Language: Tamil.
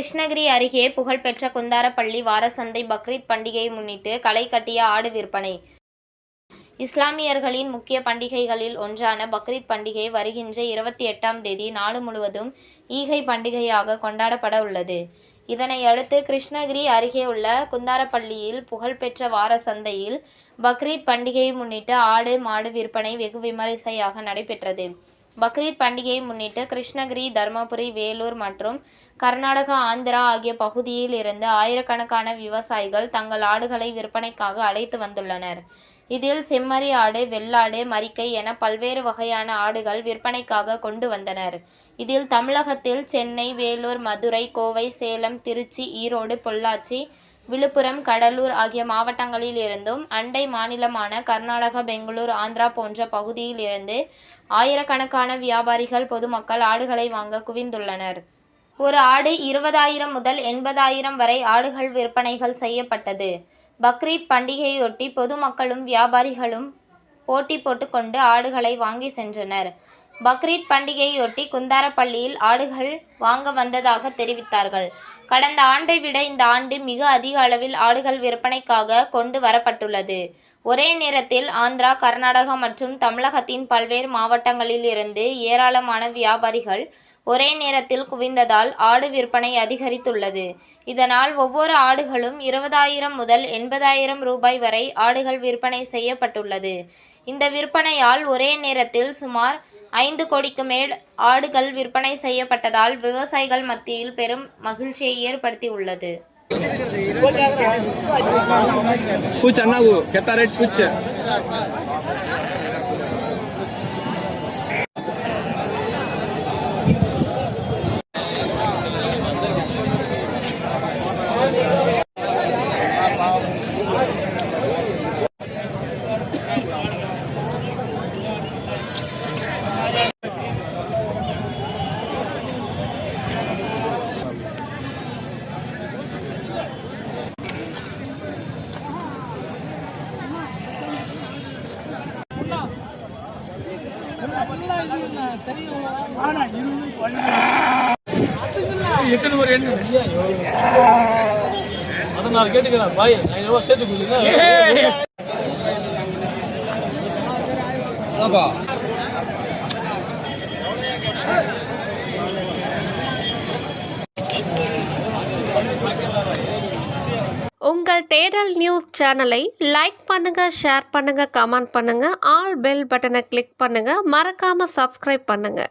கிருஷ்ணகிரி அருகே புகழ்பெற்ற குந்தாரப்பள்ளி வாரசந்தை பக்ரீத் பண்டிகையை முன்னிட்டு களை கட்டிய ஆடு விற்பனை. இஸ்லாமியர்களின் முக்கிய பண்டிகைகளில் ஒன்றான பக்ரீத் பண்டிகை வருகின்ற 28ஆம் தேதி நாடு முழுவதும் ஈகை பண்டிகையாக கொண்டாடப்பட உள்ளது. இதனையடுத்து கிருஷ்ணகிரி அருகே உள்ள குந்தாரப்பள்ளியில் புகழ்பெற்ற வாரசந்தையில் பக்ரீத் பண்டிகையை முன்னிட்டு ஆடு, மாடு விற்பனை வெகு விமரிசையாக நடைபெற்றது. பக்ரீத் பண்டிகையை முன்னிட்டு கிருஷ்ணகிரி, தருமபுரி, வேலூர் மற்றும் கர்நாடகா, ஆந்திரா ஆகிய பகுதியில் இருந்து ஆயிரக்கணக்கான விவசாயிகள் தங்கள் ஆடுகளை விற்பனைக்காக அழைத்து வந்துள்ளனர். இதில் செம்மறி ஆடு, வெள்ளாடு, மரிக்கை என பல்வேறு வகையான ஆடுகள் விற்பனைக்காக கொண்டு வந்தனர். இதில் தமிழகத்தில் சென்னை, வேலூர், மதுரை, கோவை, சேலம், திருச்சி, ஈரோடு, பொள்ளாச்சி, விழுப்புரம், கடலூர் ஆகிய மாவட்டங்களில் இருந்தும் அண்டை மாநிலமான கர்நாடகா, பெங்களூர், ஆந்திரா போன்ற பகுதியில் இருந்து ஆயிரக்கணக்கான வியாபாரிகள், பொதுமக்கள் ஆடுகளை வாங்க குவிந்துள்ளனர். ஒரு ஆடு 20,000 முதல் 80,000 வரை ஆடுகள் விற்பனைகள் செய்யப்பட்டது. பக்ரீத் பண்டிகையொட்டி பொதுமக்களும் வியாபாரிகளும் போட்டி போட்டுக்கொண்டு ஆடுகளை வாங்கி சென்றனர். பக்ரீத் பண்டிகையொட்டி குந்தாரப்பள்ளியில் ஆடுகள் வாங்க வந்ததாக தெரிவித்தார்கள். கடந்த ஆண்டை விட இந்த ஆண்டு மிக அதிக அளவில் ஆடுகள் விற்பனைக்காக கொண்டு வரப்பட்டுள்ளது. ஒரே நேரத்தில் ஆந்திரா, கர்நாடகா மற்றும் தமிழகத்தின் பல்வேறு மாவட்டங்களில் இருந்து ஏராளமான வியாபாரிகள் ஒரே நேரத்தில் குவிந்ததால் ஆடு விற்பனை அதிகரித்துள்ளது. இதனால் ஒவ்வொரு ஆடுகளும் 20,000 முதல் 80,000 ரூபாய் வரை ஆடுகள் விற்பனை செய்யப்பட்டுள்ளது. இந்த விற்பனையால் ஒரே நேரத்தில் சுமார் 5 கோடிக்கு மேல் ஆடுகள் விற்பனை செய்யப்பட்டதால் விவசாயிகள் மத்தியில் பெரும் மகிழ்ச்சியை ஏற்படுத்தியுள்ளது. எத்தனை ஒரு எண்ணு அதை நான் கேட்டுக்கிறேன் பாய் 5,000 சேர்த்து கொடுங்க. உங்கள் தேடல் நியூஸ் சேனலை லைக் பண்ணுங்க, ஷேர் பண்ணுங்க, கமெண்ட் பண்ணுங்க, ஆல் பெல் பட்டனை கிளிக் பண்ணுங்க, மறக்காம சப்ஸ்கிரைப் பண்ணுங்க.